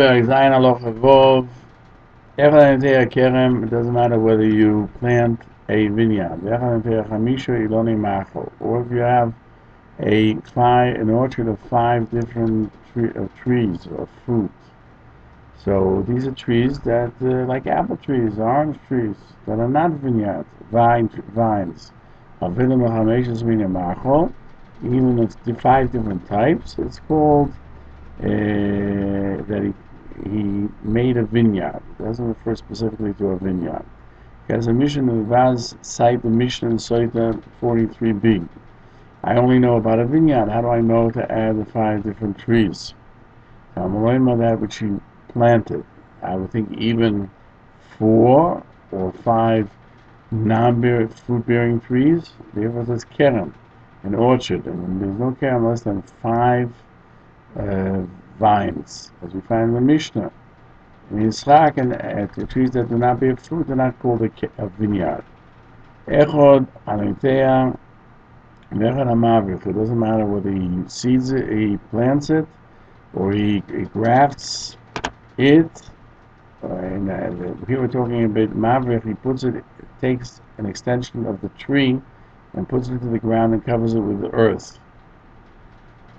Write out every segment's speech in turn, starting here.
Zayin Halacha Vov. It doesn't matter whether you plant a vineyard, or if you have an orchard of 5 different trees or fruit. So these are trees that, like apple trees, orange trees, that are not vineyards, vines. Even if it's 5 different types, it's called that he made a vineyard. It doesn't refer specifically to a vineyard. As a mission of Vaz cite the Mishnah in Soita 43b. I only know about a vineyard. How do I know to add the 5 different trees? I'm learning about that which he planted. I would think even 4 or 5 fruit-bearing trees. Therefore, there's kerem, an orchard, and there's no kerem less than 5 vines, as we find in the Mishnah. In Yitzchak, and the trees that do not bear fruit are not called a vineyard. Echod anitea, vechad hamavich. It doesn't matter whether he seeds it, he plants it, or he grafts it. Here we're talking about mavich. He puts it, takes an extension of the tree and puts it into the ground and covers it with the earth.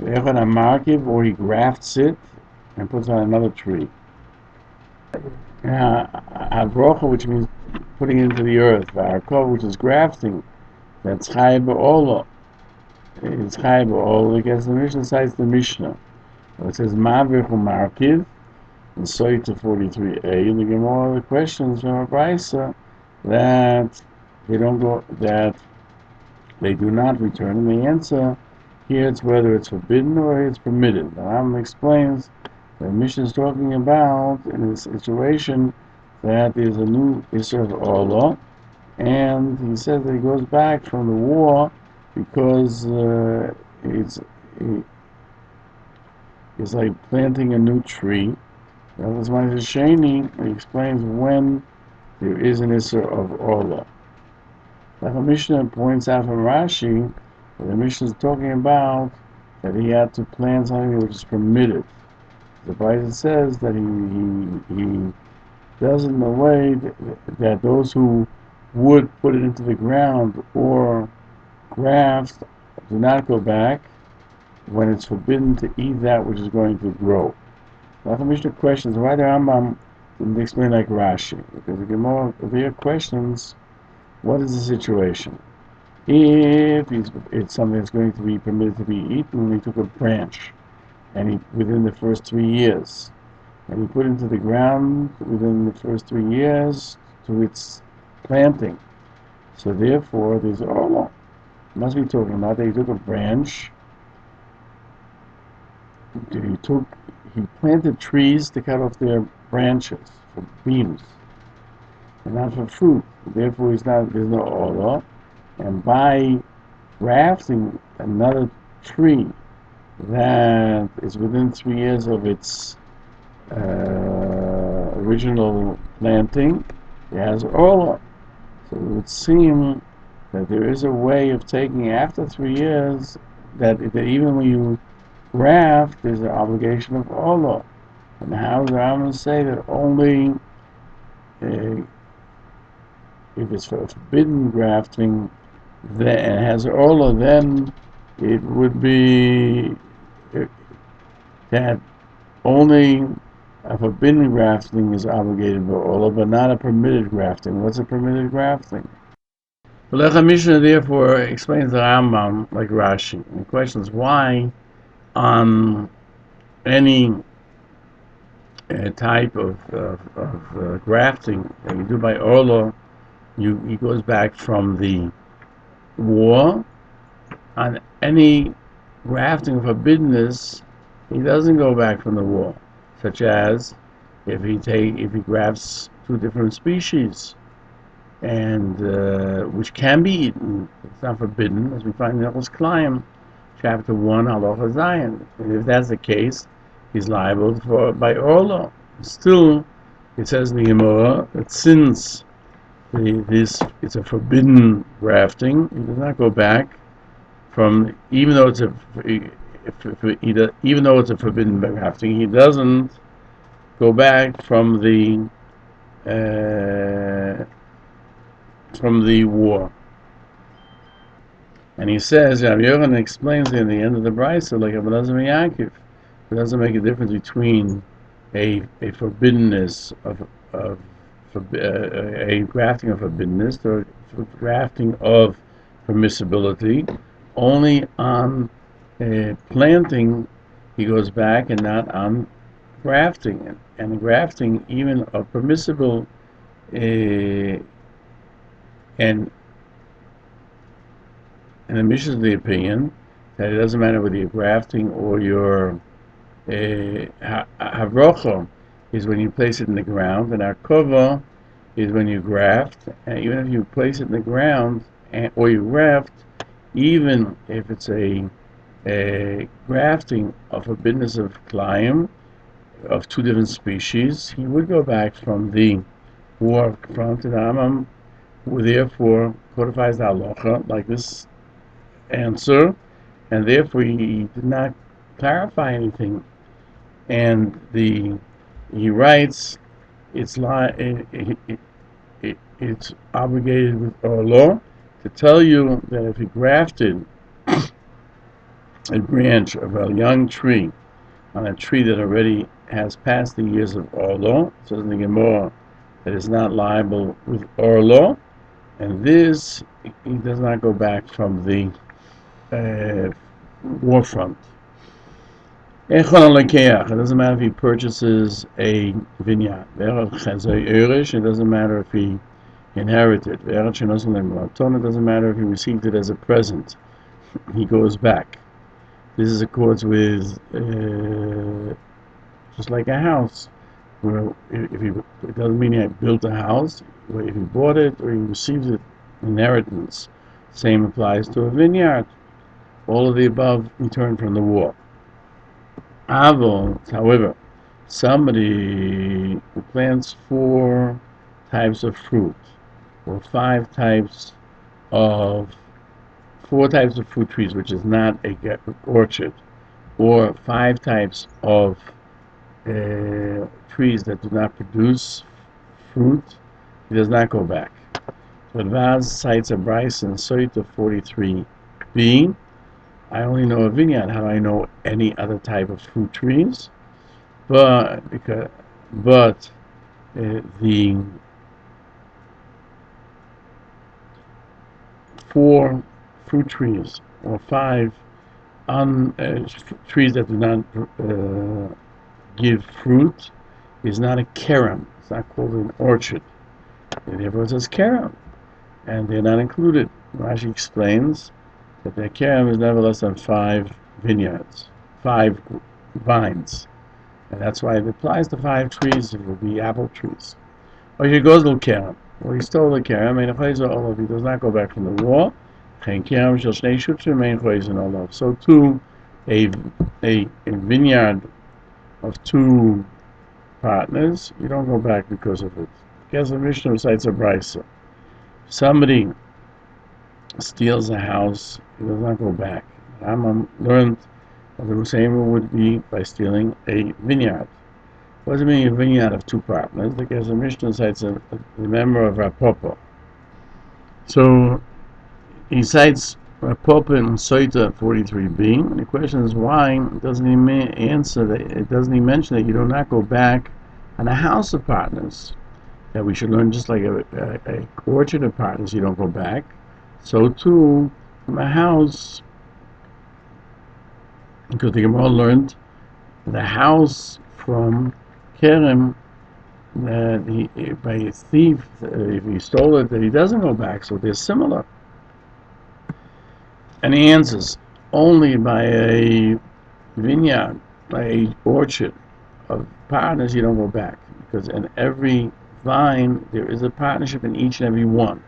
Vechad hamarkiv, or he grafts it and puts it on another tree. Avrocha, which means putting it into the earth. V'arkov, which is grafting. That's chai b'olah. It's chai b'olah because the Mishnah cites the Mishnah. It says mavich u'markiv in Soita 43a. And the Gemara, the questions from a brisa that they do not return. And the answer here it's whether it's forbidden or it's permitted. The Rambam explains. The Mishnah is talking about in a situation that is a new Isser of Allah, and he says that he goes back from the war because it's like planting a new tree. That was my Shani. He explains when there is an Isser of Allah. Like the Mishnah points out from Rashi, that the Mishnah is talking about that he had to plant something which is permitted. The Bible says that he does it in a way that those who would put it into the ground or graft do not go back when it's forbidden to eat that which is going to grow. Now the Mishnah questions why the Rambam didn't explain like Rashi, because the Gemara there questions what is the situation. If it's something that's going to be permitted to be eaten, he took a branch and within the first 3 years, and he put into the ground within the first 3 years to its planting. So therefore, there's must be talking about that he took a branch. He planted trees to cut off their branches for beams, and not for fruit. Therefore, there's no olah. And by grafting another tree that is within 3 years of its original planting, it has olah. So it would seem that there is a way of taking after 3 years that even when you graft, there's an obligation of olah. And how does Rambam say that only if it's for forbidden grafting that it has olah, then it would be that only a forbidden grafting is obligated by olah, but not a permitted grafting. What's a permitted grafting? The Lechem Mishnah therefore explains the Rambam like Rashi. And the question is why on any type of grafting that you do by olah, he goes back from the war. On any grafting of forbiddenness, he doesn't go back from the war, such as if he grafts 2 different species, and which can be eaten. It's not forbidden, as we find in Hilchos Yesodei chapter 1, Halacha. And if that's the case, he's liable by olah. Still, it says in the Gemara that since it's a forbidden grafting, he does not go back from, even though it's a forbidden grafting, he doesn't go back from the war. And he says, Rabbi Yochanan explains in the end of the Brisa, like Rabbi Elazar ben Yaakov, it doesn't make a difference between a forbiddenness of a grafting of forbiddenness or grafting of permissibility. Only on planting he goes back, and not on grafting. And grafting, even of permissible, and the Mishnah is the opinion that it doesn't matter whether you're grafting or you're havrocha is when you place it in the ground, and arkova is when you graft. And even if you place it in the ground or you graft, even if it's a grafting of a business of klayim of two different species, he would go back from the war front, and Rambam therefore codifies the halacha like this answer, and therefore he did not clarify anything. And he writes it's obligated with our law to tell you that if he grafted a branch of a young tree on a tree that already has passed the years of Orlo, so in the Gemara that is not liable with Orlo, and this he does not go back from the war front. It doesn't matter if he purchases a vineyard. It doesn't matter if he inherited. It doesn't matter if he received it as a present. He goes back. This is accords with just like a house, where it doesn't mean he built a house. Where if he bought it or he received it inheritance, same applies to a vineyard. All of the above returned from the war. However, somebody who plants 4 types of fruit, or 4 types of fruit trees, which is not a orchard, or 5 types of trees that do not produce fruit, he does not go back. But Vaz cites a Bryce in Soita 43b. I only know a vineyard. How do I know any other type of fruit trees? But the 4 fruit trees or 5 trees that do not give fruit is not a kerem. It's not called an orchard. And therefore it says kerem, and they're not included. Rashi explains that the kerem is never less than 5 vineyards, 5 vines, and that's why it applies to 5 trees. It will be apple trees. Or your Godol kerem, or he stole the kerem, and he does not go back from the war. So too, a vineyard of 2 partners, you don't go back because of it. Guess the Mishnah recites a brisa. Somebody steals a house, he does not go back. Rambam learned that the same would be by stealing a vineyard. What does it mean, a vineyard of 2 partners? Because the Mishnah cites a member of Rapopo. So he cites Rapopo in Soita 43b. And the question is, why doesn't he answer that? It doesn't he mention that you do not go back on a house of partners? That we should learn just like a orchard of partners, you don't go back. So too, from a house, because the Gemara learned the house from Kerem, that by a thief, if he stole it, that he doesn't go back. So they're similar. And he answers, only by a vineyard, by a orchard of partners, you don't go back, because in every vine there is a partnership in each and every one,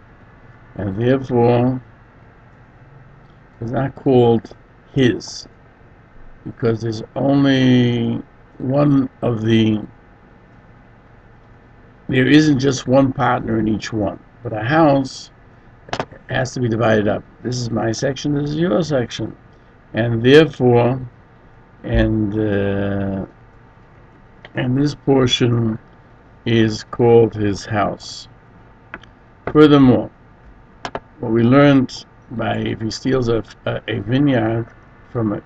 and therefore it's not called his, because there's only one of there isn't just one partner in each one, but a house has to be divided up. This is my section, this is your section, and therefore and this portion is called his house. Furthermore, what we learned by if he steals a vineyard from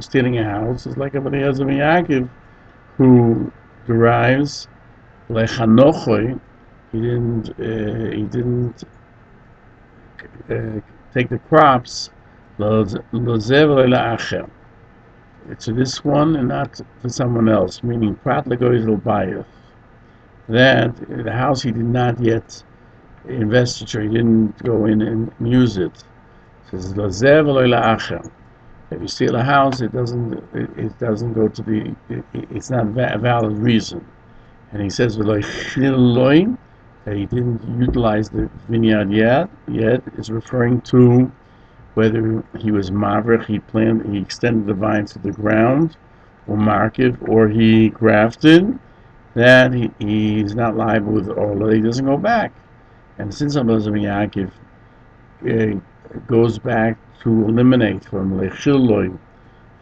stealing a house is like Rabbi Eliezer ben Yaakov, who derives lechanochoi. He didn't take the crops to this one and not to someone else, meaning prat legoyzel bayif. That the house he did not yet investiture, he didn't go in and use it. It says if you steal a house, it doesn't go to the. It's not a valid reason. And he says that he didn't utilize the vineyard yet is referring to whether he was mavrich, he extended the vines to the ground, or market, or he grafted, that he's not liable with all. He doesn't go back. And since Rabbi Yaakov goes back to eliminate from lechiloi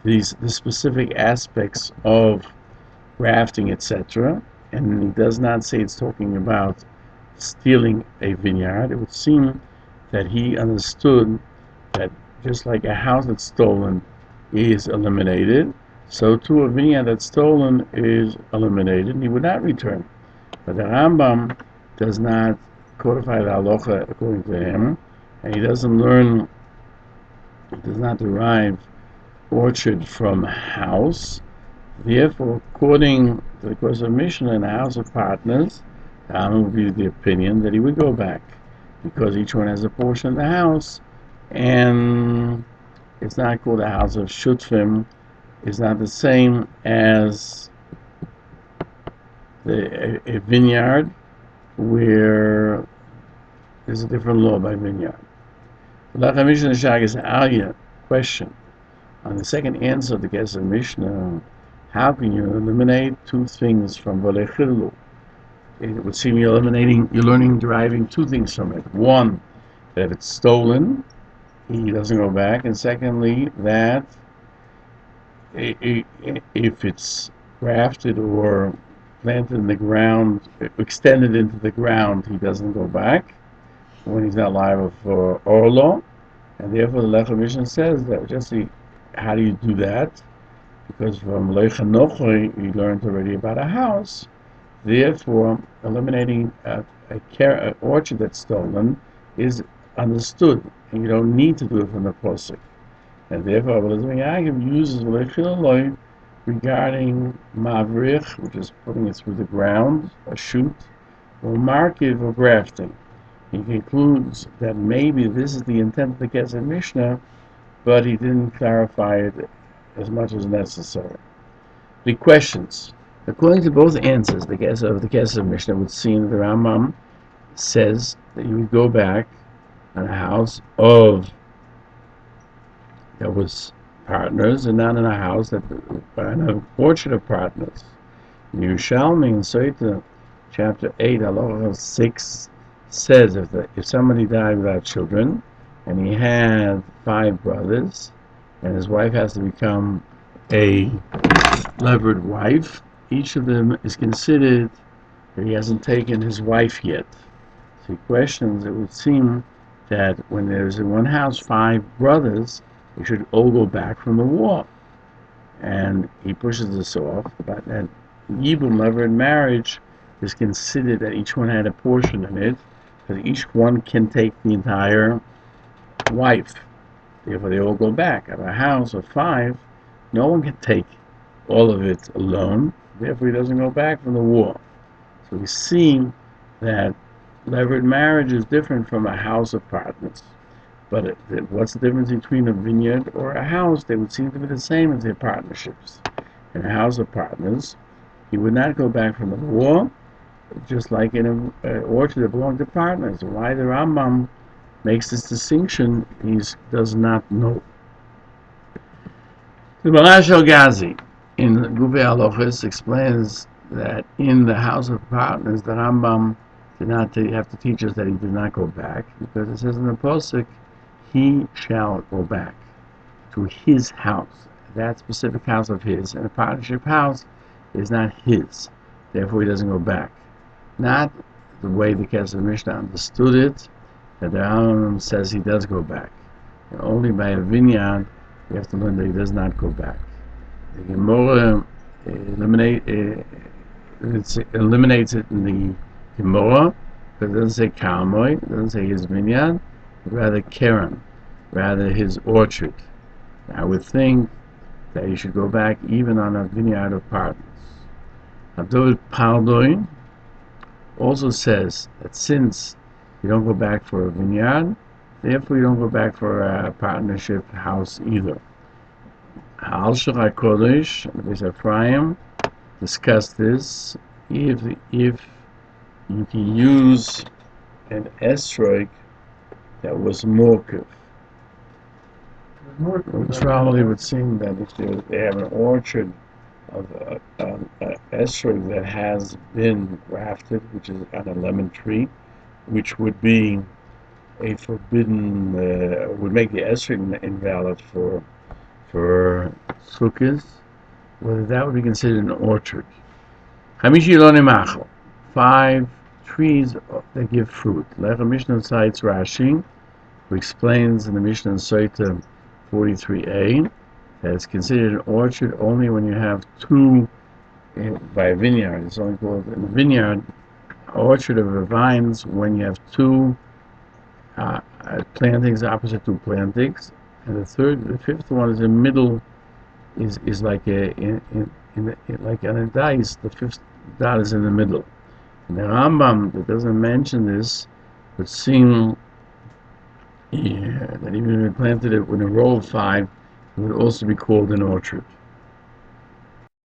the specific aspects of grafting, etc., and he does not say it's talking about stealing a vineyard, it would seem that he understood that just like a house that's stolen is eliminated, so too a vineyard that's stolen is eliminated, and he would not return. But the Rambam does not codify the Halacha according to him, and he does not derive orchard from house. Therefore, according to the course of Mishnah in the house of partners, the Rambam would be the opinion that he would go back, because each one has a portion of the house, and it's not called a house of shutfim. It's not the same as a vineyard, where there's a different law by vineyard. Question. On the second answer of the guest of Mishnah, how can you eliminate two things from Volechillu? It would seem you're deriving two things from it. One, that if it's stolen, he doesn't go back, and secondly, that if it's grafted or planted in the ground, extended into the ground, he doesn't go back when he's not liable for Orlo. And therefore the Lechem Mishnah says that how do you do that? Because from Leichanochoi you learned already about a house. Therefore, eliminating an orchard that's stolen is understood, and you don't need to do it from the posuk. And therefore, Yaakov uses Leichiloi regarding mavrich, which is putting it through the ground, a shoot, or markiv, or grafting. He concludes that maybe this is the intent of the Kesef Mishnah, but he didn't clarify it as much as necessary. The questions. According to both answers, the Kesef Mishnah would seem that the Rambam says that you would go back on a house that was partners, and not in a house that an orchard of partners. Yerushalmi in Sotah, chapter 8, Halacha 6, says if somebody died without children, and he had 5 brothers, and his wife has to become a levered wife, each of them is considered that he hasn't taken his wife yet. So he questions, it would seem that when there's in one house 5 brothers, they should all go back from the war. And he pushes this off, but that Yibum, levered marriage, is considered that each one had a portion in it, because each one can take the entire wife. Therefore they all go back. Out of a house of 5, no one can take all of it alone, therefore he doesn't go back from the war. So we see that levered marriage is different from a house of partners. But what's the difference between a vineyard or a house? They would seem to be the same as their partnerships. In a house of partners, he would not go back from the war, just like in an orchard that belonged to partners. Why the Rambam makes this distinction, he does not know. The Peirush HaGazi in Guvei Halachos explains that in the house of partners, the Rambam did not have to teach us that he did not go back, because it says in the posuk, he shall go back to his house, that specific house of his. And a partnership house is not his. Therefore, he doesn't go back. Not the way the Kesef Mishnah understood it, that the Rambam says he does go back. And only by a vineyard, you have to learn that he does not go back. The Gemara eliminates it in the Gemara, because it doesn't say Karmoy, it doesn't say his vineyard, but rather Keren, rather his orchard. I would think that you should go back even on a vineyard of partners. Abdul Pardoin also says that since you don't go back for a vineyard, therefore you don't go back for a partnership house either. Hilchos HaKodesh and the Ephraim discussed this. If you can use an esrog that was morkiv, which probably would seem that if they have an orchard of an esrog that has been grafted, which is on a lemon tree, which would be a forbidden, would make the esrog invalid for sukkahs, whether that would be considered an orchard. 5 trees that give fruit. Like a Mishnah cites Rashi, who explains in the Mishnah Sota 43a that it's considered an orchard only when you have two, by a vineyard. It's only called in a vineyard, orchard of vines when you have two plantings opposite two plantings, and the fifth one is in the middle, is like like an dice. The fifth dot is in the middle. And the Rambam, that doesn't mention this, would seem that even if you planted it with a row of 5, it would also be called an orchard.